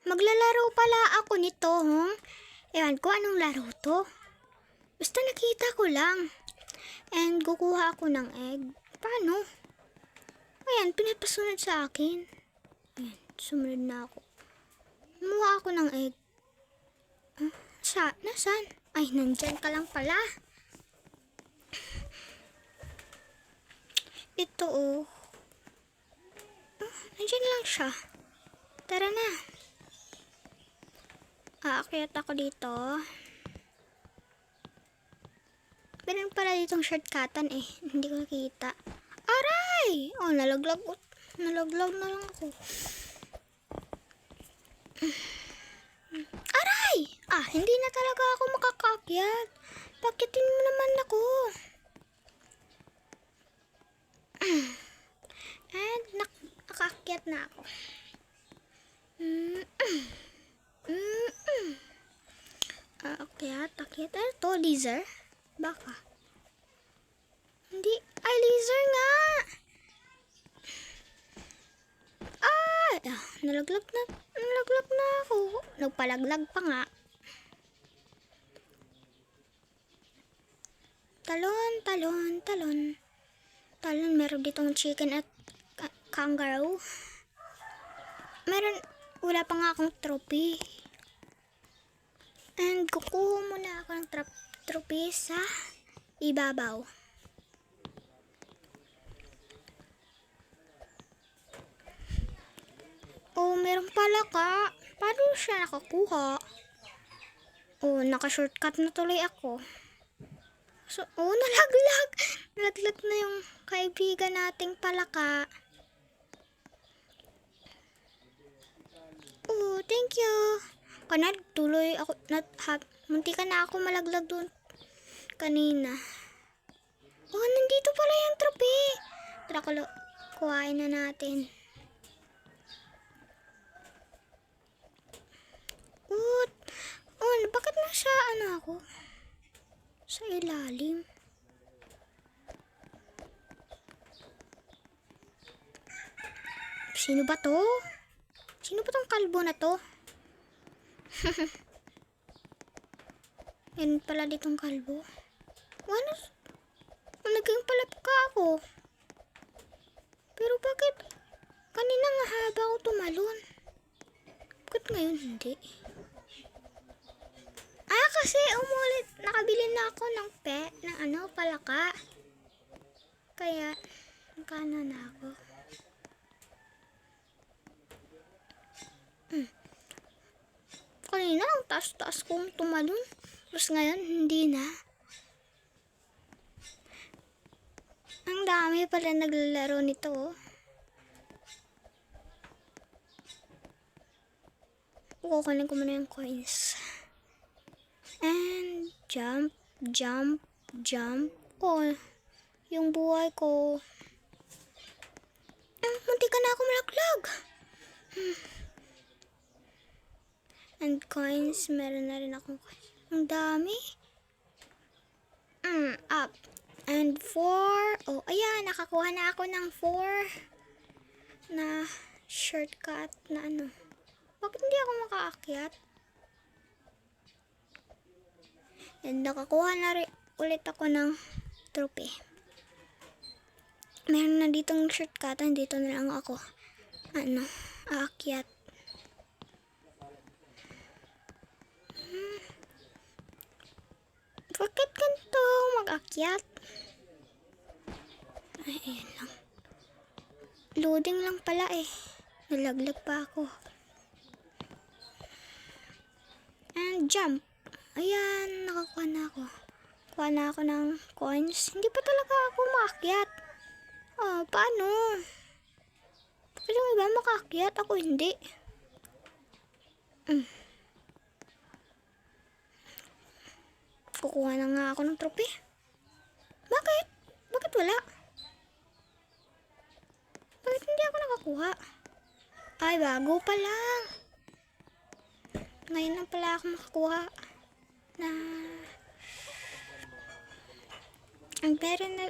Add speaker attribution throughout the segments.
Speaker 1: Maglalaro pala ako nito, Ewan ko anong laro to. Basta nakita ko lang. And kukuha ako ng egg. Paano? Ayan, pinapasunod sa akin. Ayan, sumunod na ako. Kumuha ako ng egg. Nasaan? Ay, nandyan ka lang pala. Ito nandyan lang siya. Tara na. Aakyat ako dito. Meron pala ditong shortcutan hindi ko nakita. Aray! Nalaglag na lang ako. Aray! Hindi na talaga ako makakaakyat. Pakitin mo naman ako. And nakaakyat na ako. Akyat. Ano to? Laser? Baka. Hindi. Ay, laser nga! Nalaglag na ako. Nagpalaglag pa nga. Talon. Meron ditong chicken at kangaroo. Wala pa nga akong trophy. And kukuha muna ako ng trophy sa ibabaw. Meron pala ka. Paano siya nakakuha? Naka-shortcut na tuloy ako. So, nalaglag. Nalaglag na yung kaibigan nating palaka. Thank you. Tuloy ako. Munti ka na ako malaglag doon kanina. Nandito pala yung trophy. Tara, kuhain na natin. Bakit nasa ako? Sa ilalim. Sino ba to? Sino ba tong kalbo na to? Yan pala ditong kalbo. Naging palapka ako. Pero bakit kanina nga haba ako tumalon? Bakit ngayon hindi? Kasi nakabili na ako ng palaka. Kaya, nakana na ako. Kanina, ang taas-taas kong tumalon. Tapos ngayon, hindi na. Ang dami pala naglalaro nito. Kukunin ko muna yung coins. And jump. Yung buhay ko. Munti ka na ako malaglag. And coins, meron na rin akong coins. Ang dami. Up. And 4. Ayan, nakakuha na ako ng 4 na shortcut na Bakit hindi ako makaakyat? And nakakuha na rin ulit ako ng trophy. Meron na ditong shortcut. Dito na lang ako. Aakyat. Bakit ganito mag-akyat? Ayan lang. Loading lang pala Nalaglag pa ako. And jump. Ayan, nakakuha na ako. Kuha na ako ng coins. Hindi pa talaga ako makaakyat. Paano? Bakit yung iba makaakyat? Ako hindi. Kukuha na nga ako ng trophy. Bakit? Bakit wala? Bakit hindi ako nakakuha? Ay, bago pa lang. Ngayon lang pala ako makakuha na ang meron na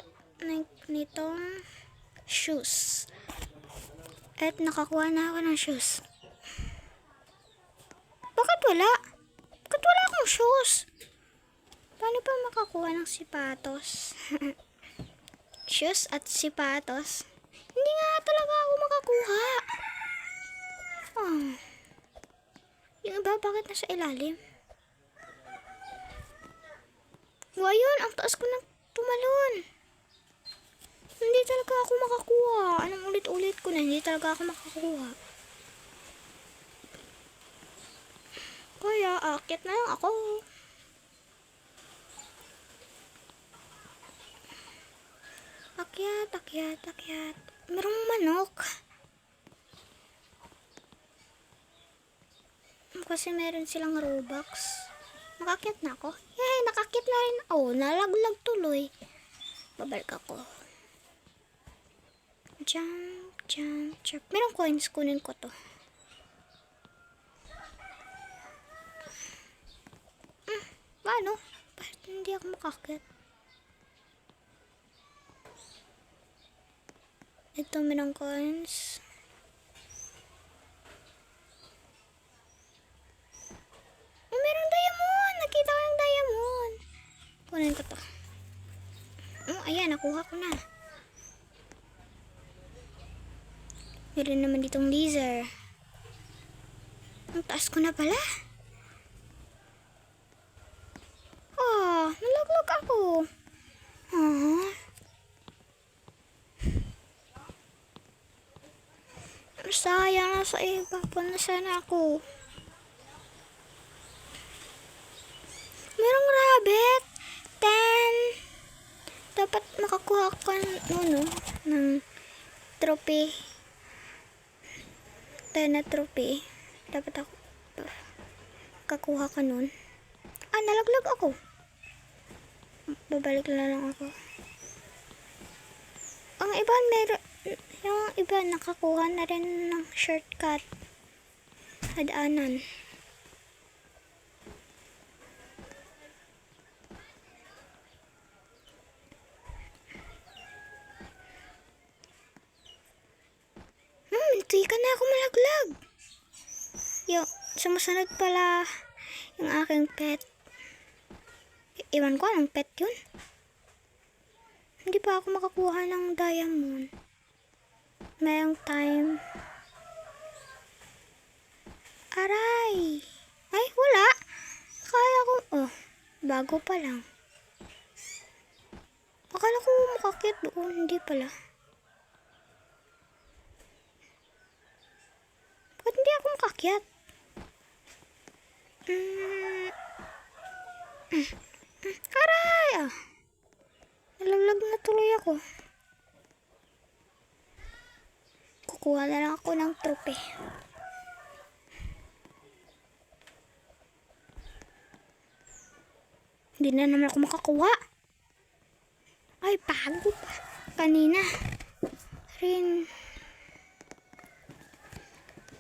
Speaker 1: nitong shoes. At nakakuha na ako ng shoes. wala? Bakit wala akong shoes? Paano pa makakuha ng sipatos? Shoes at sipatos? Hindi nga talaga ako makakuha. Oh. Yung iba, bakit nasa ilalim? Ayun, ang taas ko na tumalon. Hindi talaga ako makakuha. Anong ulit-ulit ko na, hindi talaga ako makakuha. Kaya, akit na lang ako. Akyat, akyat, akyat. Merong manok. Kasi meron silang Robux. Nakakyat na ako. Yay, nakakyat na rin. Oh, nalaglag tuloy. Babalik ako. Jump, jump, jump. Merong coins, kunin ko to. Paano? Bakit hindi ako makakyat? Ito, merong coins. Oh, merong diamond! Nakita ko yung diamond. Kunin ko to. Oh, ayan, nakuha ko na. Meron naman ditong laser. Ang taas ko na pala. Oh, nalaglag ako. Sayang na sa iba. Punta sana ako. Merong rabbit. 10. Dapat makakuha ko ng trophy. 10 na trophy. Dapat ako makakuha ka nun. Ah, nalaglag ako. Babalik na lang ako. Ang iba yung iba nakakuha na rin ng shortcut. Hadaanan. Hindi ka na ako malaglag. Yung sumusunod pala yung aking pet. Iwan ko anong pet yun. Hindi pa ako makakuha ng diamond. Mayang time. Aray! Ay, wala. Kaya ko, bago pa lang. Akala ko makakit doon. Hindi pala. Bakit hindi ako makakyat? Aray! Nalaglag na tuloy ako. Kukuha na lang ako ng trophy. Hindi na naman ako makakuha. Ay, bago pa. Kanina. Rin.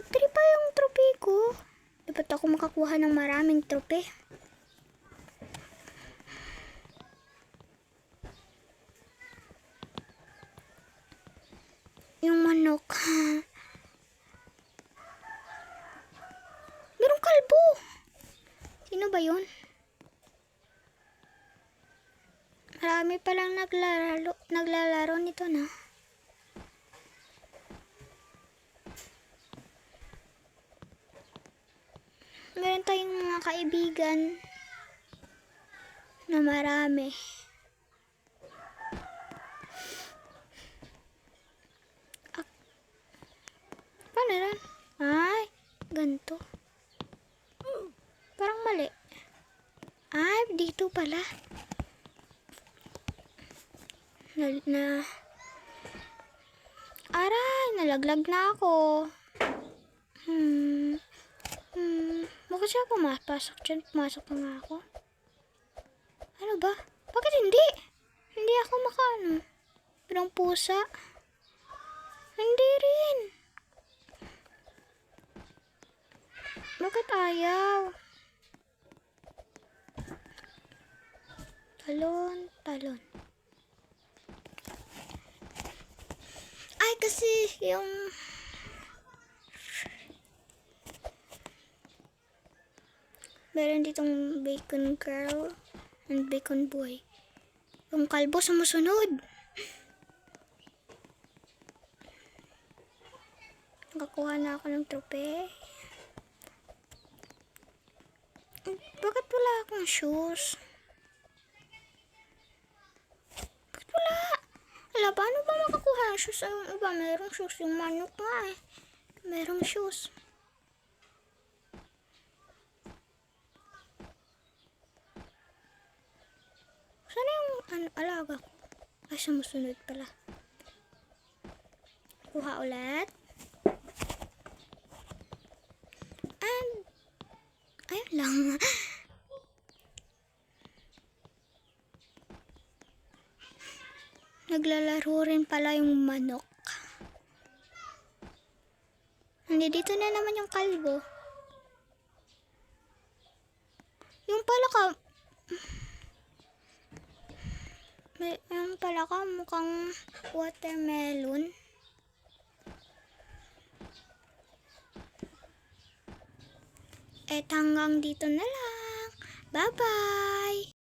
Speaker 1: 3 pa yung trophy ko. Dapat ako makakuha ng maraming trophy. Yung manok. Merong kalbo. Sino ba yun? Marami palang naglalaro nito na. Meron tayong mga kaibigan na marami. Paano rin? Ay, ganito. Parang mali. Ay, dito pala. Aray, nalaglag na ako. Bakit siya pumapasok dyan? Pumasok na nga ako. Ano ba? Bakit hindi? Hindi ako makaano. Pirang pusa. Hindi rin. Bakit ayaw? Talon, talon. Ay, kasi yung Meron ditong bacon girl and bacon boy. Yung kalbo sumusunod. Nakakuha na ako ng trope. Bakit wala akong shoes? Bakit wala? Wala, paano ba makakuha ng shoes? Ang iba, merong shoes. Yung manok nga eh. Merong shoes. Sana yung alaga ko? Ay, sumusunod pala. Kuha ulit. And, ayun lang. Naglalaro rin pala yung manok. Dito na naman yung kalbo. Yung palaka, mukhang watermelon. Hanggang dito na lang. Bye-bye!